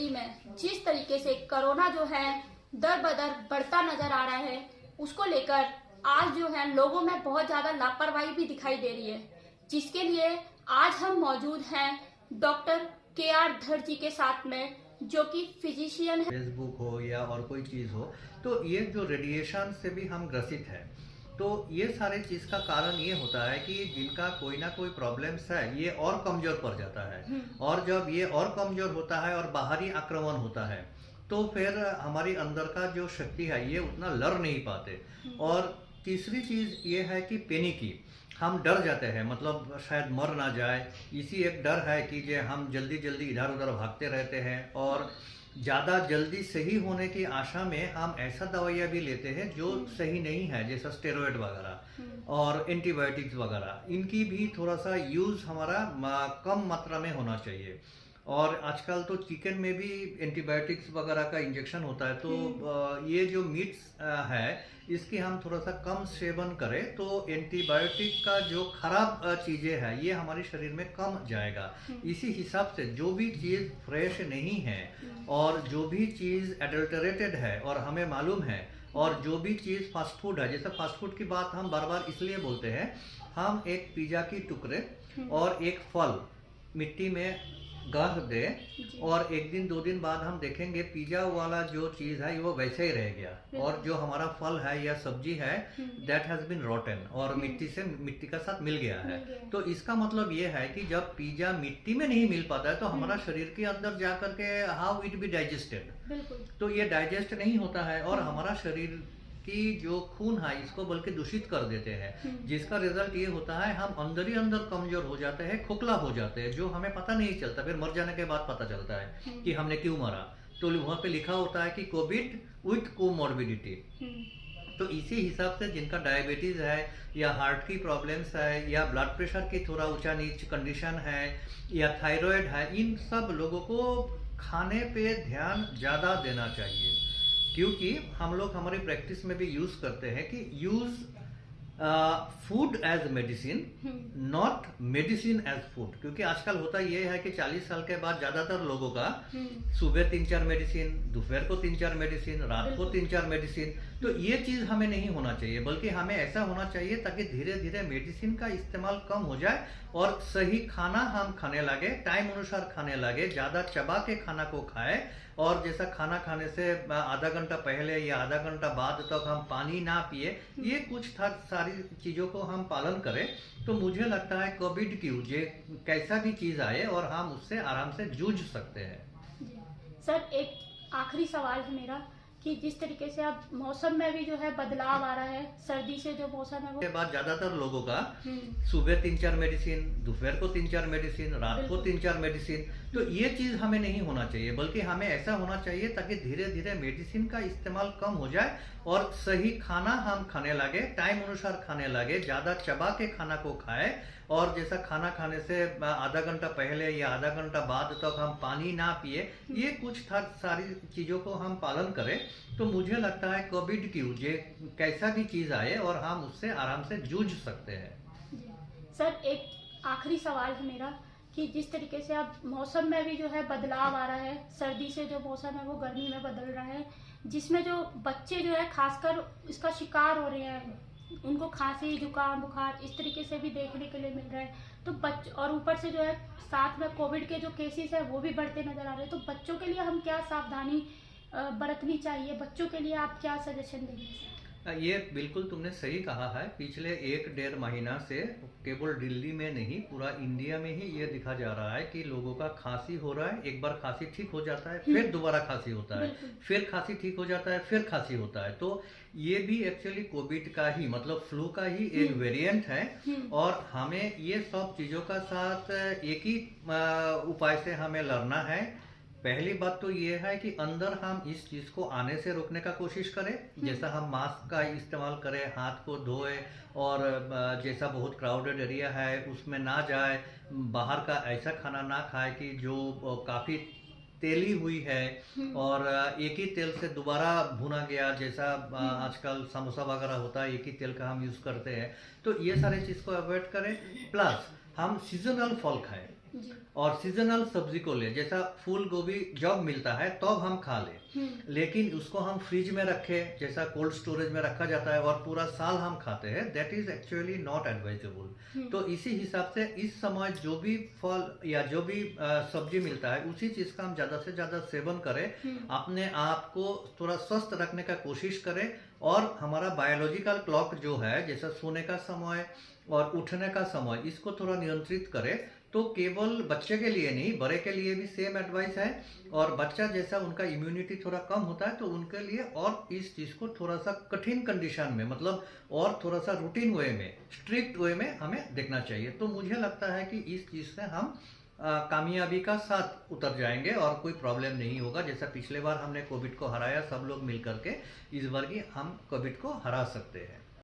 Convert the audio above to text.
दिल्ली में जिस तरीके से कोरोना जो है दर बदर बढ़ता नजर आ रहा है, उसको लेकर आज जो है लोगों में बहुत ज्यादा लापरवाही भी दिखाई दे रही है, जिसके लिए आज हम मौजूद हैं डॉक्टर KR धर जी के साथ में, जो कि फिजिशियन है। फेसबुक हो या और कोई चीज़ हो, तो ये जो रेडिएशन से भी हम ग्रसित है, तो ये सारे चीज़ का कारण ये होता है कि जिनका कोई ना कोई प्रॉब्लम्स है ये और कमज़ोर पड़ जाता है, और जब ये और कमज़ोर होता है और बाहरी आक्रमण होता है तो फिर हमारी अंदर का जो शक्ति है ये उतना लड़ नहीं पाते। और तीसरी चीज़ ये है कि पैनिकी, हम डर जाते हैं, मतलब शायद मर ना जाए, इसी एक डर है कि जे हम जल्दी जल्दी इधर उधर भागते रहते हैं, और ज़्यादा जल्दी सही होने की आशा में हम ऐसा दवाइयाँ भी लेते हैं जो सही नहीं है, जैसा स्टेरॉयड वगैरह और एंटीबायोटिक्स वगैरह। इनकी भी थोड़ा सा यूज़ हमारा कम मात्रा में होना चाहिए। और आजकल तो चिकन में भी एंटीबायोटिक्स वगैरह का इंजेक्शन होता है, तो ये जो मीट्स है इसकी हम थोड़ा सा कम सेवन करें तो एंटीबायोटिक का जो खराब चीज़ें हैं ये हमारे शरीर में कम जाएगा। इसी हिसाब से जो भी चीज़ फ्रेश नहीं है और जो भी चीज़ एडल्टरेटेड है और हमें मालूम है, और जो भी चीज़ फास्ट फूड है, जैसे फास्ट फूड की बात हम बार बार इसलिए बोलते हैं, हम एक पिज़्ज़ा की टुकड़े और एक फल मिट्टी में गाड़ दे और एक दिन दो दिन बाद हम देखेंगे पिज्जा वाला जो चीज है वो वैसे ही रह गया, और जो हमारा फल है या सब्जी है दैट हैज बीन रॉटन और मिट्टी का साथ मिल गया है। तो इसका मतलब ये है कि जब पिज्जा मिट्टी में नहीं मिल पाता है तो हमारा शरीर के अंदर जा करके हाउ इट बी डाइजेस्टेड, तो ये डाइजेस्ट नहीं होता है और हमारा शरीर की जो खून है इसको बल्कि दूषित कर देते हैं, जिसका रिजल्ट ये होता है हम अंदर ही अंदर कमजोर हो जाते हैं, खोखला हो जाते हैं, जो हमें पता नहीं चलता, फिर मर जाने के बाद पता चलता है कि हमने क्यों मरा। तो वहाँ पे लिखा होता है कि कोविड विथ कोमॉर्बिडिटी। तो इसी हिसाब से जिनका डायबिटीज है या हार्ट की प्रॉब्लम्स है या ब्लड प्रेशर की थोड़ा ऊंचा नीच कंडीशन है या थायराइड है, इन सब लोगों को खाने पे ध्यान ज़्यादा देना चाहिए, क्योंकि हम लोग हमारी प्रैक्टिस में भी यूज करते हैं कि use food as medicine, not medicine as food. क्योंकि आजकल होता ये है कि 40 साल के बाद ज्यादातर लोगों का सुबह 3-4 मेडिसिन, दोपहर को 3-4 मेडिसिन, रात को 3-4 मेडिसिन। तो ये चीज हमें नहीं होना चाहिए, बल्कि हमें ऐसा होना चाहिए ताकि धीरे धीरे मेडिसिन का इस्तेमाल कम हो जाए और सही खाना हम खाने लगे, टाइम अनुसार खाने लगे, ज्यादा चबा के खाना को खाए, और जैसा खाना खाने से आधा घंटा पहले या आधा घंटा बाद तक हम पानी ना पिए, ये कुछ सारी चीजों को हम पालन करें, तो मुझे लगता है कोविड की कैसा भी चीज आए और हम उससे आराम से जूझ सकते हैं। सर, एक आखिरी सवाल है मेरा कि जिस तरीके से अब मौसम में भी जो है बदलाव आ रहा है, सर्दी से जो मौसम है वो के बाद ज्यादातर लोगों का सुबह 3-4 मेडिसिन, दोपहर को 3-4 मेडिसिन, रात को 3-4 मेडिसिन। तो ये चीज हमें नहीं होना चाहिए, बल्कि हमें ऐसा होना चाहिए ताकि धीरे धीरे मेडिसिन का इस्तेमाल कम हो जाए और सही खाना हम खाने लगे, टाइम अनुसार खाने लगे, ज्यादा चबा के खाना को खाए, और जैसा खाना खाने से आधा घंटा पहले या आधा घंटा बाद तक हम पानी ना पिए, ये कुछ सारी चीजों को हम पालन करें, तो मुझे लगता है कोविड की कैसा भी चीज आए और हम उससे आराम से जूझ सकते हैं। सर, एक आखिरी सवाल है मेरा कि जिस तरीके से अब मौसम में भी जो है बदलाव आ रहा है, सर्दी से जो मौसम है वो गर्मी में बदल रहा है, जिसमें जो बच्चे जो है खासकर इसका शिकार हो रहे हैं, उनको खांसी, जुकाम, बुखार इस तरीके से भी देखने के लिए मिल रहा है, तो और ऊपर से जो है साथ में कोविड के जो केसेस है वो भी बढ़ते नजर आ रहे हैं, तो बच्चों के लिए हम क्या सावधानी बरतनी चाहिए, बच्चों के लिए आप क्या सजेशन देंगे? ये बिल्कुल तुमने सही कहा है। पिछले 1-1.5 महीना से केवल दिल्ली में नहीं, पूरा इंडिया में ही ये दिखा जा रहा है कि लोगों का खांसी हो रहा है, एक बार खांसी ठीक हो जाता है, फिर दोबारा खांसी होता है, फिर खांसी ठीक हो जाता है, फिर खांसी होता है। तो ये भी एक्चुअली कोविड का ही, मतलब फ्लू का ही एक वेरिएंट है, और हमें ये सब चीजों का साथ एक ही उपाय से हमें लड़ना है। पहली बात तो ये है कि अंदर हम इस चीज को आने से रोकने का कोशिश करें, जैसा हम मास्क का इस्तेमाल करें, हाथ को धोए, और जैसा बहुत क्राउडेड एरिया है उसमें ना जाए, बाहर का ऐसा खाना ना खाए कि जो काफी तेली हुई है और एक ही तेल से दोबारा भुना गया, जैसा आजकल समोसा वगैरह होता है, एक ही तेल का हम यूज करते हैं। तो ये सारे चीज को अवॉइड करें। प्लस हम सीजनल फल खाएं, जी। और सीजनल सब्जी को ले, जैसा फूल गोभी जब मिलता है तब हम खा लें, लेकिन उसको हम फ्रिज में रखें, जैसा कोल्ड स्टोरेज में रखा जाता है और पूरा साल हम खाते हैं, that is actually not advisable. तो इसी हिसाब से इस समय जो भी फल या जो भी सब्जी मिलता है उसी चीज का हम ज्यादा से ज्यादा सेवन करें, अपने आप को थोड़ा स्वस्थ रखने का कोशिश करें, और हमारा बायोलॉजिकल क्लॉक जो है, जैसा सोने का समय और उठने का समय, इसको थोड़ा नियंत्रित करें। तो केवल बच्चे के लिए नहीं, बड़े के लिए भी सेम एडवाइस है। और बच्चा जैसा उनका इम्यूनिटी थोड़ा कम होता है तो उनके लिए और इस चीज को थोड़ा सा कठिन कंडीशन में, मतलब और थोड़ा सा रूटीन वे में, स्ट्रिक्ट वे में हमें देखना चाहिए। तो मुझे लगता है कि इस चीज से हम कामयाबी का साथ उतर जाएंगे और कोई प्रॉब्लम नहीं होगा। जैसा पिछले बार हमने कोविड को हराया सब लोग मिल करके, इस बार भी हम कोविड को हरा सकते हैं।